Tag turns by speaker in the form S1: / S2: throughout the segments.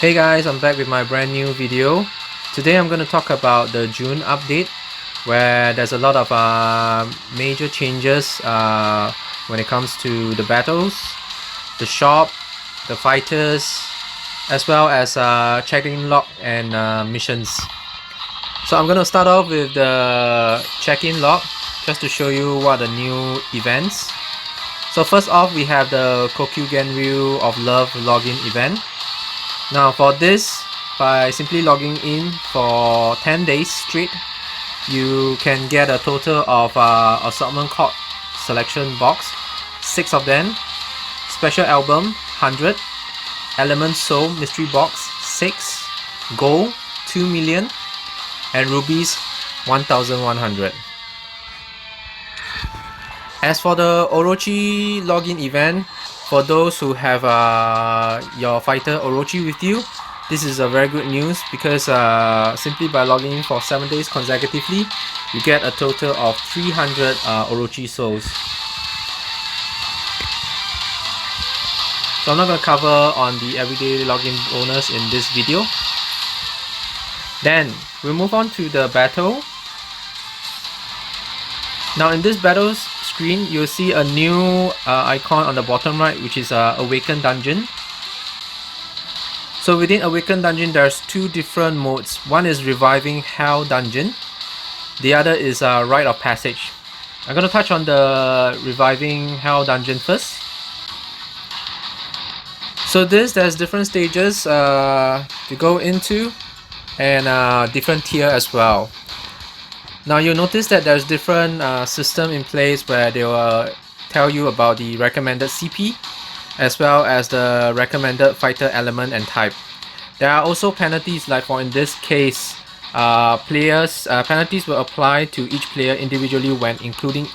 S1: Hey guys, I'm back with my brand new video. Today I'm going to talk about the June update, where there's a lot of major changes when it comes to the battles, the shop, the fighters, as well as check-in log and missions. So I'm going to start off with the check-in log just to show you what are the new events. So first off, we have the Kokugenryu of Love login event. Now for this, by simply logging in for 10 days straight, you can get a total of assortment card selection box, 6 of them, special album 100, element soul mystery box 6, gold 2 million, and rubies 1100. As for the Orochi login event, for those who have your fighter Orochi with you, this is a very good news because simply by logging in for 7 days consecutively, you get a total of 300 Orochi souls. So I'm not going to cover on the everyday login bonus in this video. Then we'll move on to the battle. Now in this battle screen, you'll see a new icon on the bottom right, which is Awaken dungeon. So within Awaken dungeon, there's 2 different modes. One is Reviving Hell dungeon. The other is Rite of Passage. I'm going to touch on the Reviving Hell dungeon first. So there's different stages to go into, and different tier as well. Now you'll notice that there's different system in place where they will tell you about the recommended CP as well as the recommended fighter element and type. There are also penalties, like for in this case, penalties will apply to each player individually when including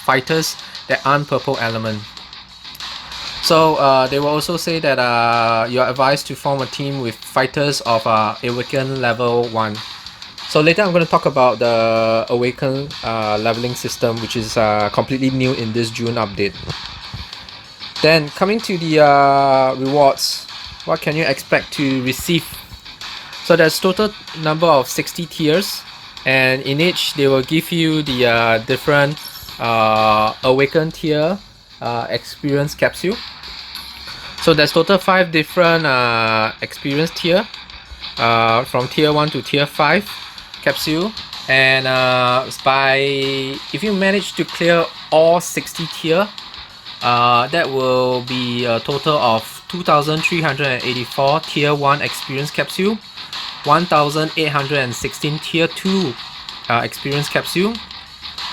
S1: fighters that aren't purple element. So they will also say that you are advised to form a team with fighters of Awaken level 1. So later I'm going to talk about the Awaken leveling system, which is completely new in this June update. Then coming to the rewards, what can you expect to receive? So there's total number of 60 tiers, and in each they will give you the different Awaken tier experience capsule. So there's total 5 different experience tier, from tier 1 to tier 5 capsule, and if you manage to clear all 60 tier, that will be a total of 2,384 tier 1 experience capsule, 1,816 tier 2 experience capsule,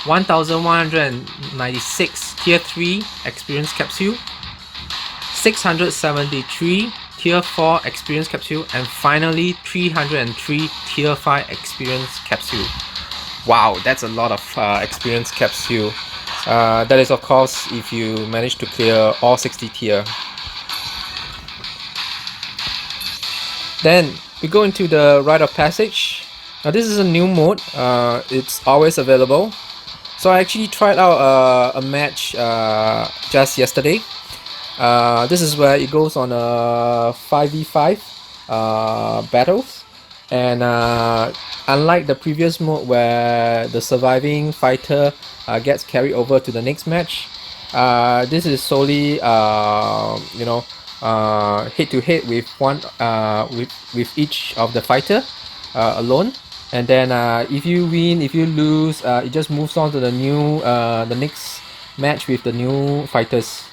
S1: 1,196 tier 3 experience capsule, 673 tier 4 experience capsule, and finally 303 tier 5 experience capsule. Wow, that's a lot of experience capsule. That is of course if you manage to clear all 60 tier. Then we go into the Rite of Passage. Now this is a new mode, it's always available. So I actually tried out a match just yesterday. This is where it goes on a 5v5 battles, and unlike the previous mode where the surviving fighter gets carried over to the next match, this is solely head to head with one with each of the fighter alone, and then if you win, if you lose, it just moves on to the next match with the new fighters.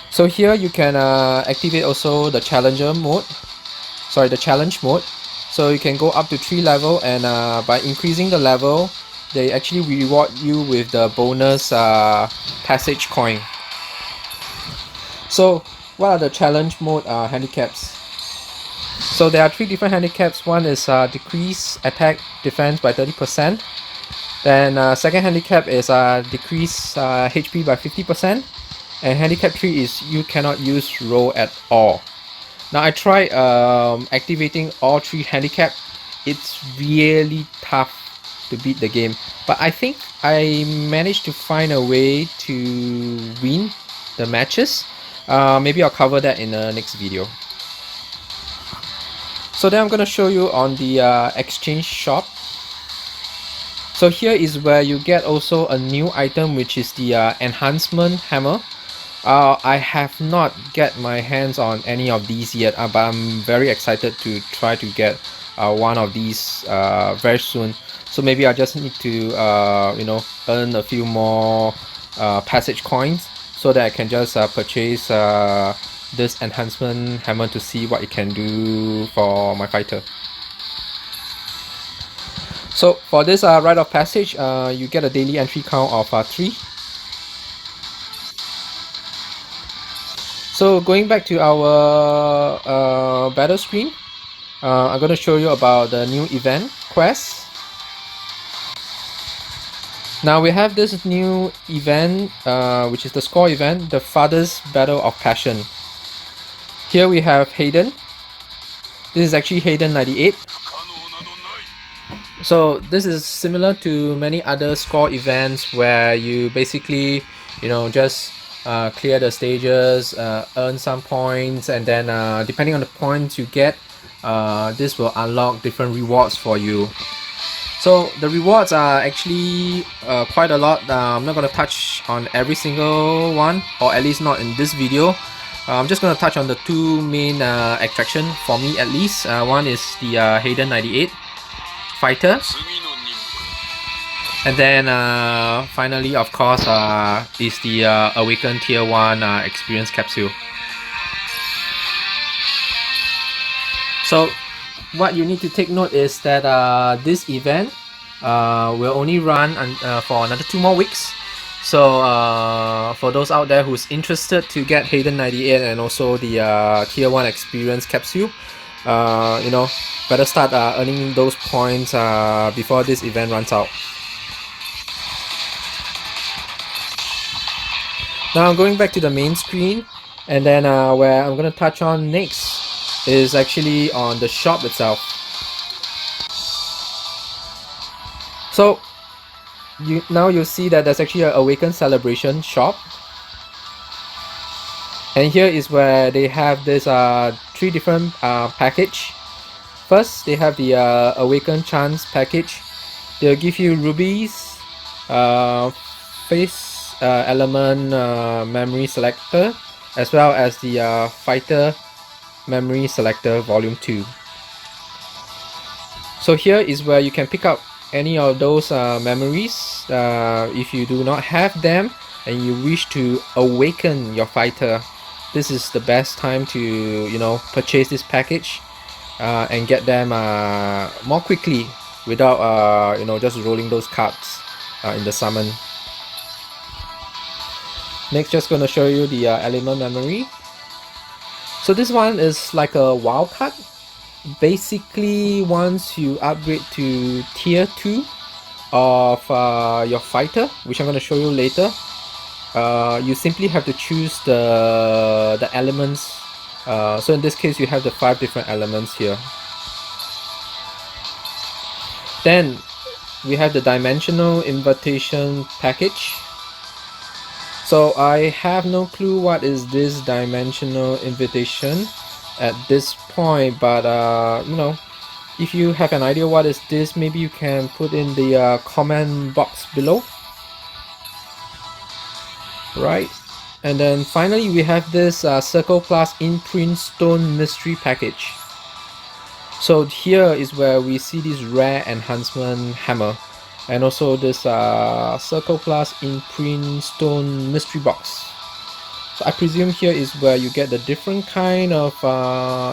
S1: So here you can activate also the challenge mode. So you can go up to 3 level, and by increasing the level, they actually reward you with the bonus passage coin. So what are the challenge mode handicaps? So there are 3 different handicaps. One is decrease attack defense by 30%. Then second handicap is decrease HP by 50%. And handicap 3 is you cannot use roll at all. Now I tried activating all 3 handicap. It's really tough to beat the game, but I think I managed to find a way to win the matches. Maybe I'll cover that in the next video. So then I'm going to show you on the exchange shop. So here is where you get also a new item, which is the enhancement hammer. I have not get my hands on any of these yet, but I'm very excited to try to get one of these very soon. So maybe I just need to you know, earn a few more passage coins so that I can just purchase this enhancement hammer to see what it can do for my fighter. So for this rite of passage, you get a daily entry count of 3. So going back to our battle screen, I'm going to show you about the new event quest. Now we have this new event, which is the score event, the Father's Battle of Passion. Here we have Hayden. This is actually Hayden 98. So this is similar to many other score events where you basically, you know, just clear the stages, earn some points, and then depending on the points you get, this will unlock different rewards for you. So the rewards are actually quite a lot. I'm not going to touch on every single one, or at least not in this video. I'm just going to touch on the 2 main attraction for me at least. One is the Hayden 98 fighter, and then finally, of course, is the Awaken Tier 1 experience capsule. So what you need to take note is that this event will only run for another 2 more weeks. So for those out there who's interested to get Hayden 98 and also the Tier 1 experience capsule, you know, better start earning those points before this event runs out. Now going back to the main screen, and then where I'm going to touch on next is actually on the shop itself. So now you'll see that there's actually an Awaken celebration shop, and here is where they have this 3 different package. First, they have the Awaken Chance package. They'll give you rubies, face element memory selector, as well as the fighter memory selector volume 2. So here is where you can pick up any of those memories. If you do not have them and you wish to awaken your fighter, this is the best time to, you know, purchase this package and get them more quickly without you know, just rolling those cards in the summon. Next, just going to show you the element memory. So this one is like a wild card. Basically, once you upgrade to tier 2 of your fighter, which I'm going to show you later, you simply have to choose the elements. So in this case, you have the 5 different elements here. Then we have the dimensional invitation package. So I have no clue what is this dimensional invitation at this point, but you know, if you have an idea what is this, maybe you can put in the comment box below. Right, and then finally we have this Circle Plus Imprint Stone Mystery Package. So here is where we see this rare enhancement hammer, and also this Circle Plus Imprint Stone Mystery Box. So I presume here is where you get the different kind of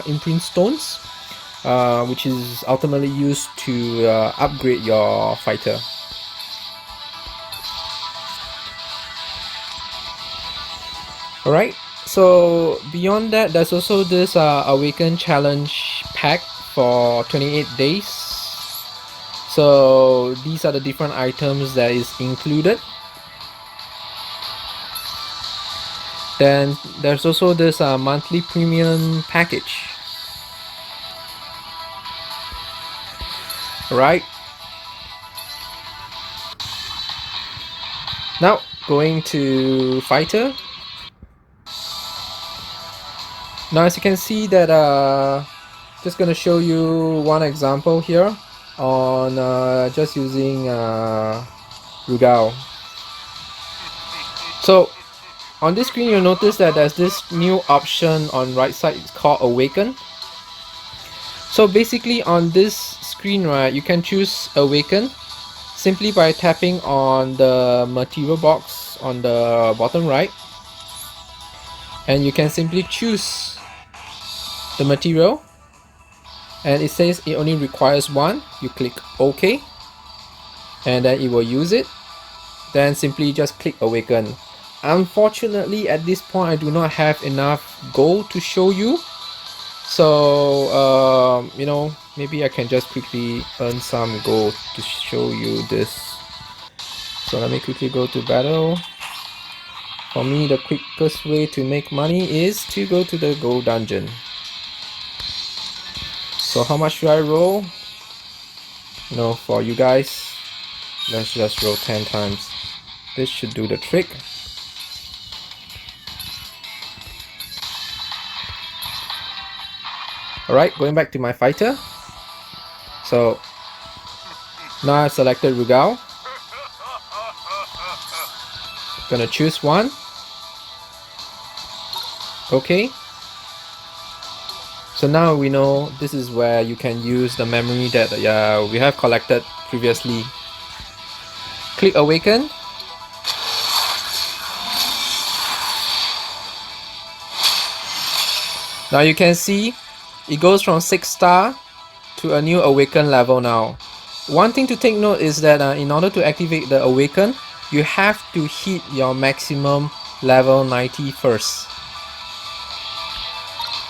S1: imprint stones, which is ultimately used to upgrade your fighter. Alright, so beyond that, there's also this Awaken Challenge pack for 28 days. So these are the different items that is included. Then there's also this monthly premium package. Right. Now going to fighter. Now as you can see that just gonna show you one example here on just using Rugal. So on this screen, you'll notice that there's this new option on right side. It's called Awaken. So basically on this screen, right, you can choose Awaken simply by tapping on the material box on the bottom right, and you can simply choose the material, and it says it only requires one. You click OK, and then it will use it. Then simply just click Awaken. Unfortunately, at this point I do not have enough gold to show you, so you know, maybe I can just quickly earn some gold to show you this. So let me quickly go to battle. For me, the quickest way to make money is to go to the gold dungeon. So how much should I roll? No, for you guys, let's just roll 10 times. This should do the trick. Alright, going back to my fighter. So now I've selected Rugal. Gonna choose one. Okay. So now we know this is where you can use the memory that we have collected previously. Click Awaken. Now you can see it goes from 6 star to a new Awaken level now. One thing to take note is that in order to activate the Awaken, you have to hit your maximum level 90 first.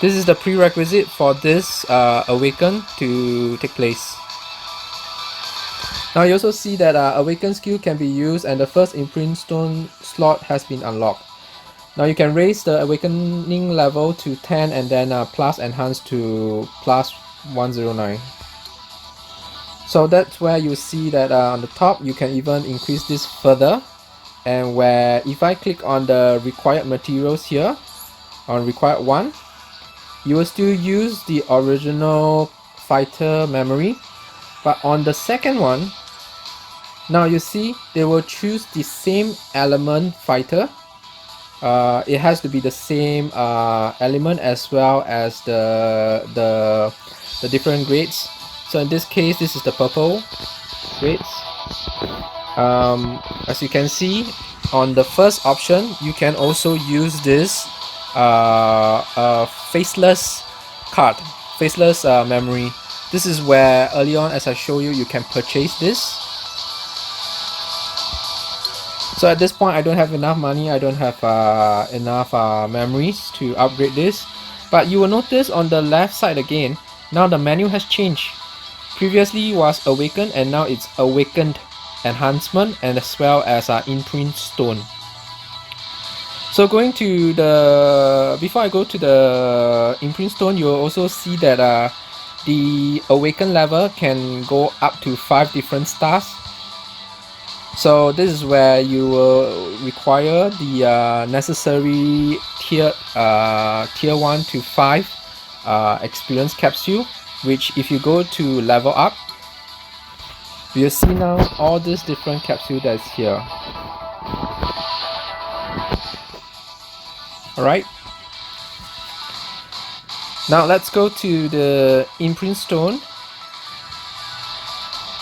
S1: This is the prerequisite for this Awaken to take place. Now you also see that Awaken skill can be used and the first imprint stone slot has been unlocked. Now you can raise the awakening level to 10 and then plus enhance to plus 109. So that's where you see that on the top you can even increase this further, and where if I click on the required materials here on required 1, you will still use the original fighter memory, but on the second one, now you see they will choose the same element fighter. It has to be the same element as well as the different grades. So in this case, this is the purple grades. As you can see on the first option, you can also use this faceless card, faceless memory. This is where early on, as I show you, you can purchase this. So at this point I don't have enough money, I don't have enough memories to upgrade this. But you will notice on the left side again, now the menu has changed. Previously was Awakened and now it's Awakened Enhancement and as well as Imprint Stone. So going to the, before I go to the Imprint Stone, you'll also see that the Awaken level can go up to 5 different stars. So this is where you will require the necessary tier 1 to 5 experience capsule, which if you go to level up, you'll see now all these different capsule that's here. Alright, now let's go to the Imprint Stone.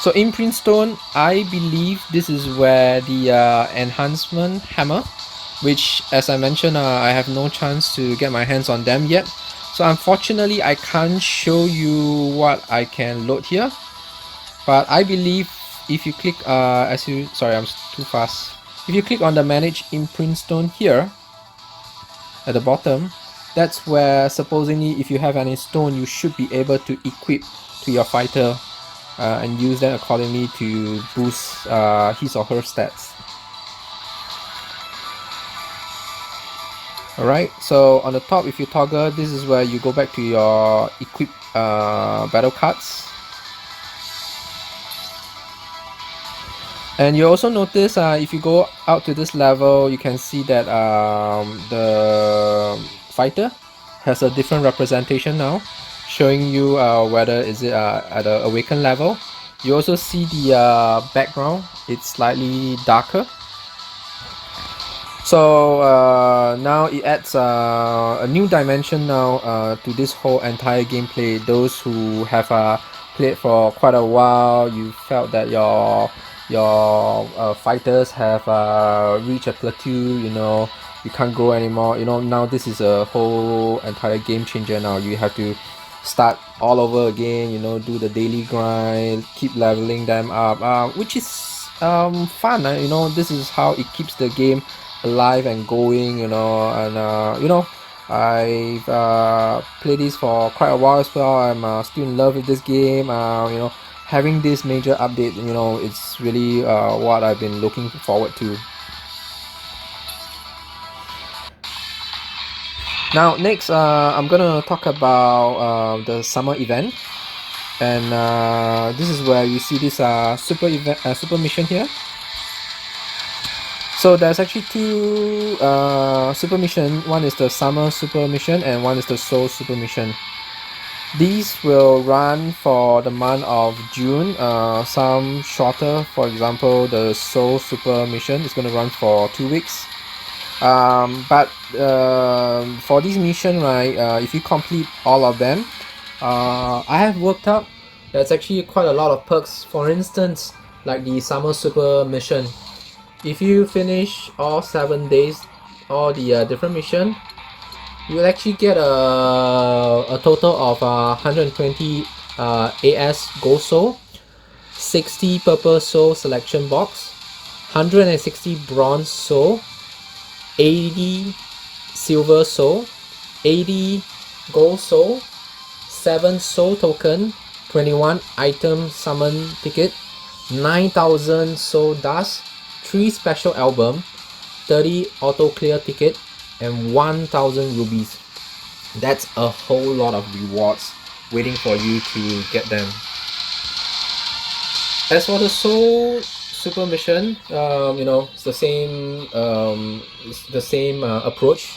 S1: So Imprint Stone, I believe this is where the enhancement hammer, which as I mentioned, I have no chance to get my hands on them yet. So unfortunately I can't show you what I can load here. But I believe if you click, sorry, I'm too fast. If you click on the Manage Imprint Stone here, at the bottom, that's where supposedly if you have any stone, you should be able to equip to your fighter. And use them accordingly to boost his or her stats. Alright, so on the top, if you toggle, this is where you go back to your equip battle cards. And you also notice if you go out to this level, you can see that the fighter has a different representation now. showing you whether is it at the Awaken level. You also see the background, it's slightly darker. So now it adds a new dimension now to this whole entire gameplay. Those who have played for quite a while, you felt that your fighters have reached a plateau, you know, you can't grow anymore, you know. Now this is a whole entire game changer. Now you have to start all over again, you know, do the daily grind, keep leveling them up, which is fun, you know. This is how it keeps the game alive and going, you know. And you know, I've played this for quite a while as well. I'm still in love with this game. You know, having this major update, you know, it's really what I've been looking forward to. Now next, I'm gonna talk about the summer event, and this is where you see this super mission here. So there's actually two super mission. One is the summer super mission and one is the Seoul super mission. These will run for the month of June, some shorter. For example, the Seoul super mission is going to run for 2 weeks. But for this mission, right, if you complete all of them, I have worked out there's actually quite a lot of perks. For instance, like the summer super mission, if you finish all 7 days, all the different mission, you will actually get a total of 120 AS gold soul, 60 purple soul selection box, 160 bronze soul, 80 silver soul, 80 gold soul, 7 soul token, 21 item summon ticket, 9,000 soul dust, 3 special album, 30 auto clear ticket, and 1,000 rubies. That's a whole lot of rewards waiting for you to get them. As for the Soul super mission, you know, it's the same approach.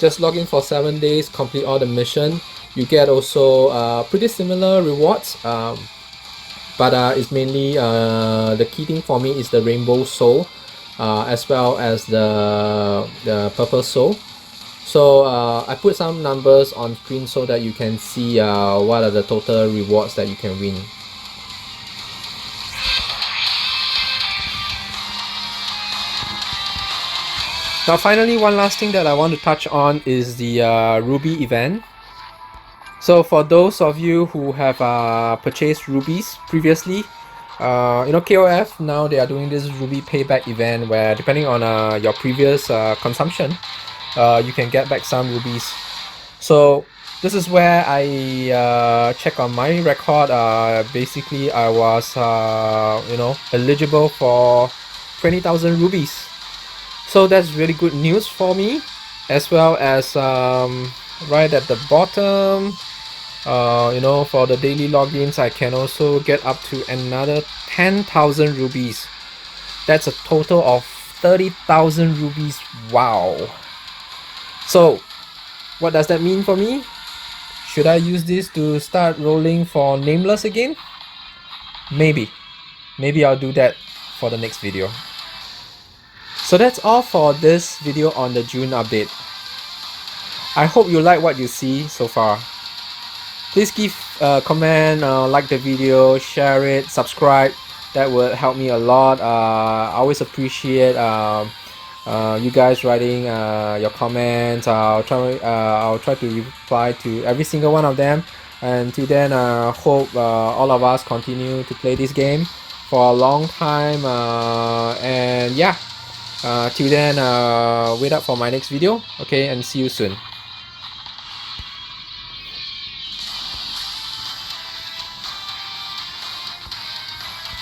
S1: Just log in for 7 days, complete all the mission. You get also pretty similar rewards, but it's mainly the key thing for me is the rainbow soul, as well as the purple soul. So I put some numbers on screen so that you can see what are the total rewards that you can win. Now finally, one last thing that I want to touch on is the Ruby event. So for those of you who have purchased rubies previously, you know, KOF now they are doing this Ruby payback event where depending on your previous consumption, you can get back some rubies. So this is where I check on my record. Basically I was you know, eligible for 20,000 rubies. So that's really good news for me, as well as right at the bottom, you know, for the daily logins I can also get up to another 10,000 rubies. That's a total of 30,000 rubies. Wow. So what does that mean for me? Should I use this to start rolling for Nameless again? Maybe I'll do that for the next video. So that's all for this video on the June update. I hope you like what you see so far. Please give a comment, like the video, share it, subscribe. That would help me a lot. I always appreciate you guys writing your comments. I'll try to reply to every single one of them. And till then, hope all of us continue to play this game for a long time. And yeah, till then, wait up for my next video. Okay, and see you soon.